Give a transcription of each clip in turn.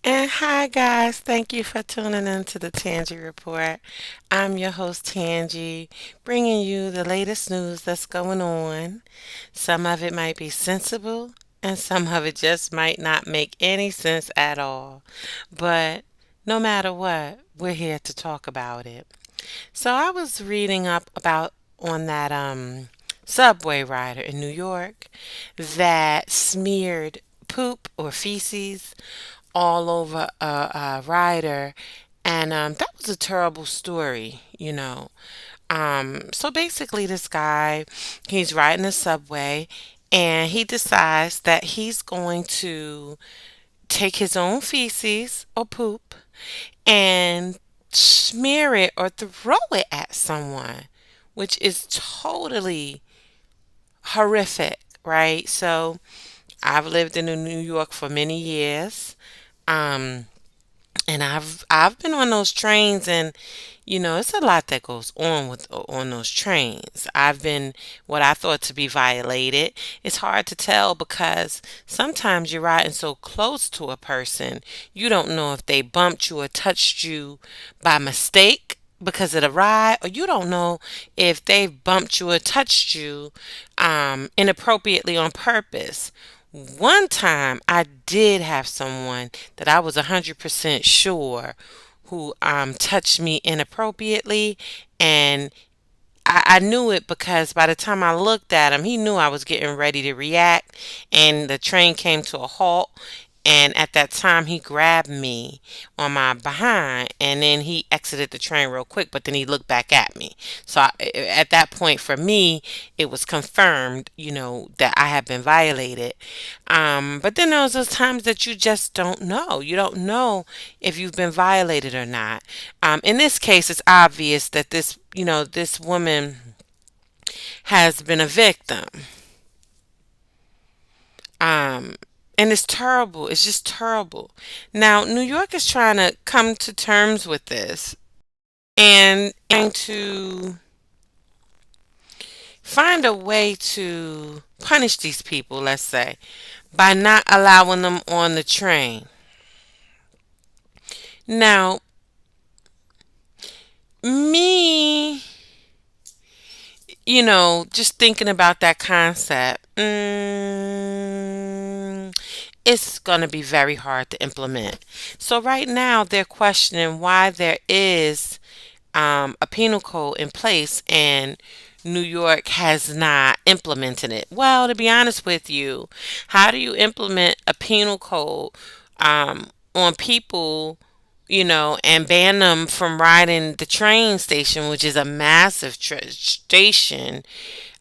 And hi, guys. Thank you for tuning in to the Tangi Report. I'm your host, Tangi, bringing you the latest news that's going on. Some of it might be sensible, and some of it just might not make any sense at all. But no matter what, we're here to talk about it. So I was reading up about on that subway rider in New York that smeared poop or feces all over a rider. And that was a terrible story. So basically, this guy, he's riding the subway and he decides that he's going to take his own feces or poop and smear it or throw it at someone, which is totally horrific, right? So I've lived in New York for many years. Um, And I've been on those trains, and it's a lot that goes on with on those trains. I've been what I thought to be violated. It's hard to tell because sometimes you're riding so close to a person, you don't know if they bumped you or touched you by mistake because of the ride, or you don't know if they bumped you or touched you inappropriately on purpose. One time I did have someone that I was 100% sure who touched me inappropriately, and I knew it because by the time I looked at him, he knew I was getting ready to react, and the train came to a halt. And at that time, he grabbed me on my behind, and then he exited the train real quick. But then he looked back at me. So at that point, for me, it was confirmed, that I had been violated. But then there was those times that you just don't know. You don't know if you've been violated or not. In this case, it's obvious that this woman has been a victim. Um, and it's terrible. It's just terrible. Now, New York is trying to come to terms with this and to find a way to punish these people, let's say, by not allowing them on the train. Now, me, just thinking about that concept, it's going to be very hard to implement. So, right now, they're questioning why there is a penal code in place and New York has not implemented it. Well, to be honest with you, how do you implement a penal code on people, and ban them from riding the train station, which is a massive station,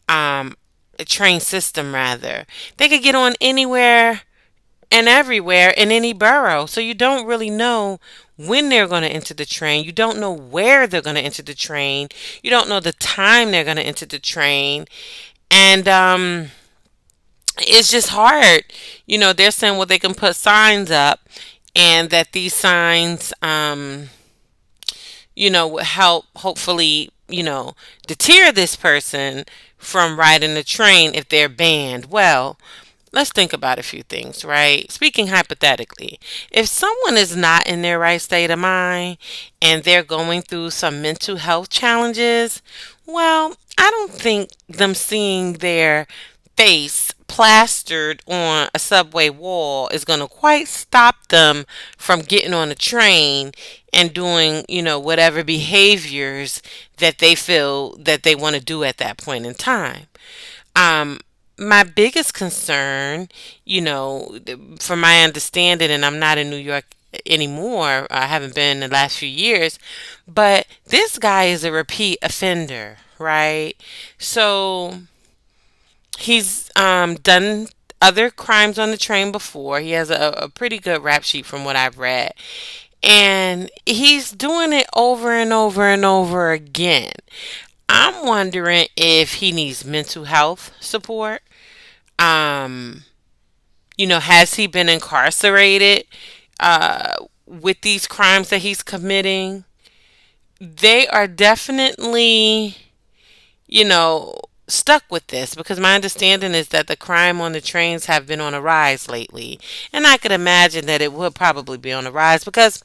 a train system rather? They could get on anywhere and everywhere in any borough. So you don't really know when they're going to enter the train. You don't know where they're going to enter the train. You don't know the time they're going to enter the train. And it's just hard. They're saying, well, they can put signs up and that these signs, will help hopefully, deter this person from riding the train if they're banned. Well, let's think about a few things, right? Speaking hypothetically, if someone is not in their right state of mind and they're going through some mental health challenges, well, I don't think them seeing their face plastered on a subway wall is going to quite stop them from getting on a train and doing, whatever behaviors that they feel that they want to do at that point in time. Um, my biggest concern, from my understanding, and I'm not in New York anymore, I haven't been in the last few years, but this guy is a repeat offender, right? So he's done other crimes on the train before. He has a pretty good rap sheet from what I've read. And he's doing it over and over and over again. I'm wondering if he needs mental health support. Um, has he been incarcerated with these crimes that he's committing? They are definitely, you know, stuck with this because my understanding is that the crime on the trains have been on a rise lately. And I could imagine that it would probably be on a rise because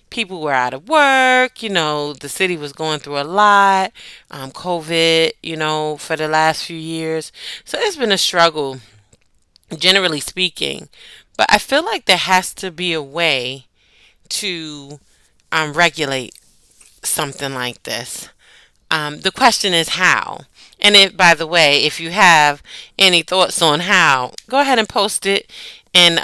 people were out of work. The city was going through a lot, COVID, for the last few years. So it's been a struggle, generally speaking. But I feel like there has to be a way to regulate something like this. The question is how. And by the way, if you have any thoughts on how, go ahead and post it in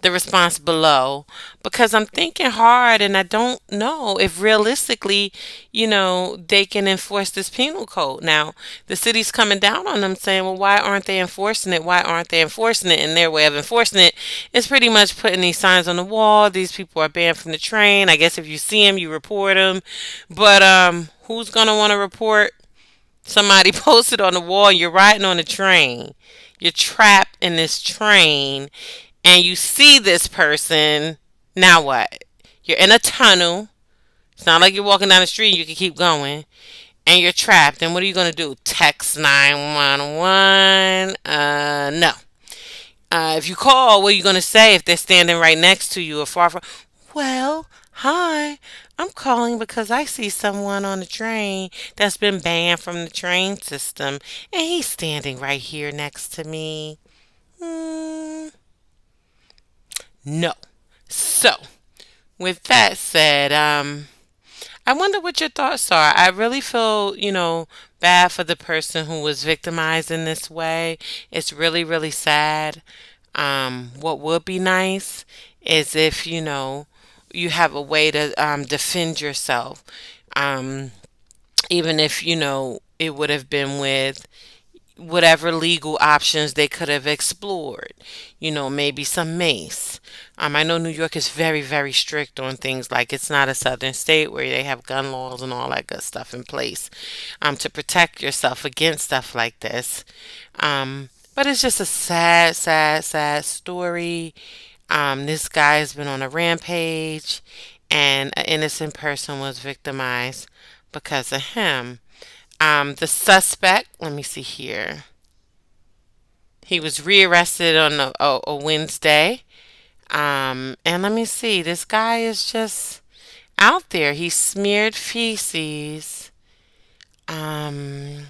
the response below because I'm thinking hard and I don't know if realistically, they can enforce this penal code. Now, the city's coming down on them saying, well, why aren't they enforcing it? Why aren't they enforcing it? And their way of enforcing it is pretty much putting these signs on the wall. These people are banned from the train. I guess if you see them, you report them. But who's going to want to report somebody posted on the wall? You're riding on a train. You're trapped in this train and you see this person, now what? You're in a tunnel. It's not like you're walking down the street and you can keep going. And you're trapped. And what are you going to do? Text 911? No. If you call, what are you going to say if they're standing right next to you or far from? Well, hi. I'm calling because I see someone on the train that's been banned from the train system. And he's standing right here next to me. Hmm. No. So, with that said, I wonder what your thoughts are. I really feel, bad for the person who was victimized in this way. It's really, really sad. What would be nice is if, you have a way to defend yourself. Um, Even if, it would have been with whatever legal options they could have explored. Maybe some mace. I know New York is very, very strict on things like it's not a southern state where they have gun laws and all that good stuff in place to protect yourself against stuff like this. But it's just a sad, sad, sad story. This guy has been on a rampage, and an innocent person was victimized because of him. The suspect, let me see here. He was rearrested on a Wednesday. And let me see. This guy is just out there. He smeared feces. Um,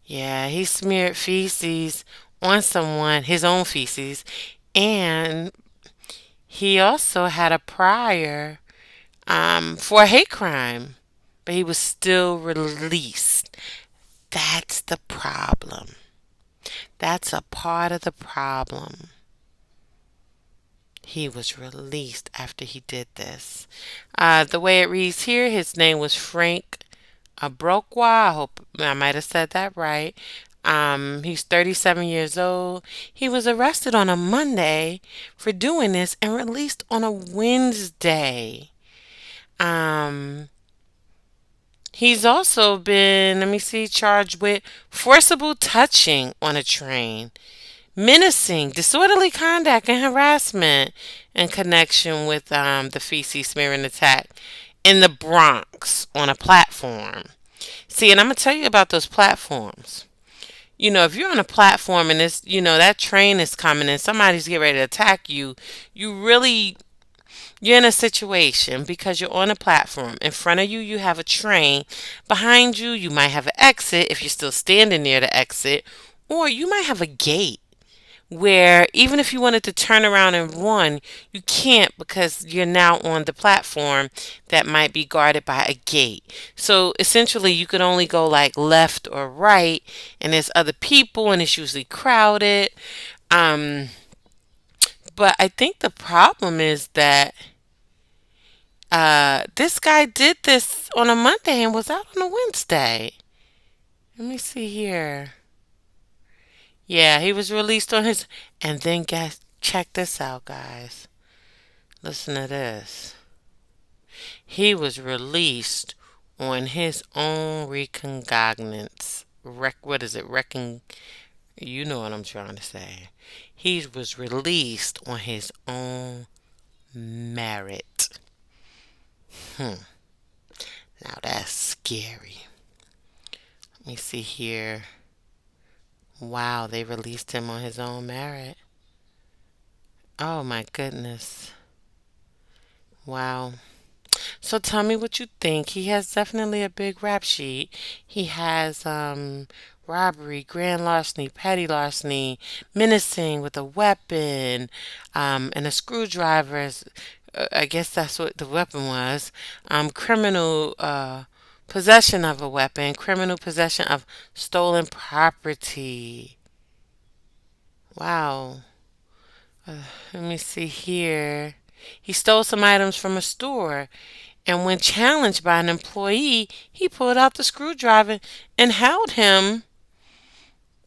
yeah, he smeared feces on someone, his own feces. And he also had a prior for a hate crime. But he was still released. That's the problem. That's a part of the problem. He was released after he did this. The way it reads here, his name was Frank Abrokwa. I hope I might have said that right. He's 37 years old. He was arrested on a Monday for doing this and released on a Wednesday. Um, he's also been, let me see, charged with forcible touching on a train, menacing, disorderly conduct, and harassment in connection with the feces smearing attack in the Bronx on a platform. See, and I'm going to tell you about those platforms. If you're on a platform and it's, that train is coming and somebody's getting ready to attack you, you're in a situation because you're on a platform. In front of you, you have a train. Behind you, you might have an exit if you're still standing near the exit, or you might have a gate where even if you wanted to turn around and run, you can't because you're now on the platform that might be guarded by a gate. So essentially, you could only go like left or right, and there's other people, and it's usually crowded. Um, but I think the problem is that this guy did this on a Monday and was out on a Wednesday. Let me see here. Yeah, he was released on his. And then guess, check this out, guys. Listen to this. He was released on his own recognizance. What is it? You know what I'm trying to say. He was released on his own merit. Hmm. Now that's scary. Let me see here. Wow, they released him on his own merit. Oh my goodness. Wow. So tell me what you think. He has definitely a big rap sheet. He has robbery, grand larceny, petty larceny, menacing with a weapon, and a screwdriver. I guess that's what the weapon was. Criminal possession of a weapon, criminal possession of stolen property. Wow. Let me see here. He stole some items from a store. And when challenged by an employee, he pulled out the screwdriver and held him.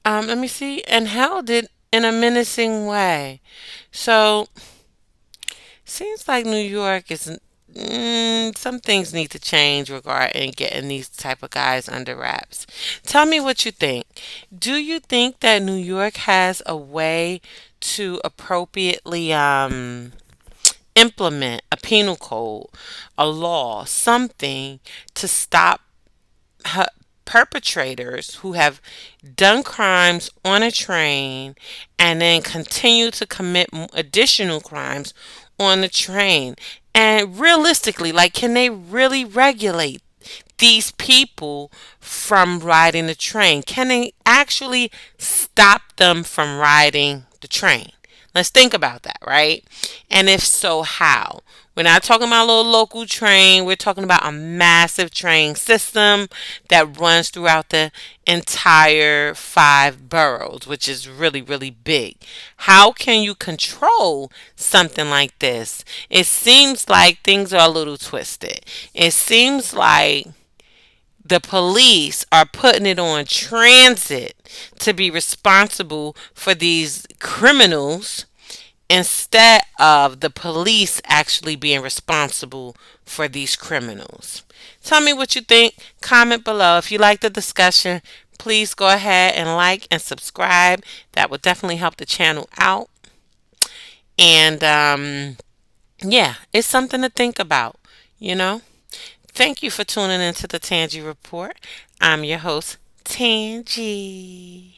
Let me see, and held it in a menacing way. So, seems like New York is. Some things need to change regarding getting these type of guys under wraps. Tell me what you think. Do you think that New York has a way to appropriately implement a penal code, a law, something to stop hu- perpetrators who have done crimes on a train and then continue to commit additional crimes on the train? And realistically, like, can they really regulate these people from riding the train? Can they actually stop them from riding the train? Let's think about that, right? And if so, how? We're not talking about a little local train. We're talking about a massive train system that runs throughout the entire five boroughs, which is really, really big. How can you control something like this? It seems like things are a little twisted. It seems like the police are putting it on transit to be responsible for these criminals instead of the police actually being responsible for these criminals. Tell me what you think. Comment below. If you like the discussion, please go ahead and like and subscribe. That would definitely help the channel out. And yeah, it's something to think about, you know? Thank you for tuning into the Tangi Report. I'm your host, Tangi,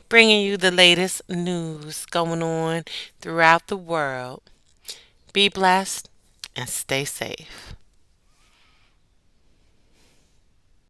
bringing you the latest news going on throughout the world. Be blessed and stay safe.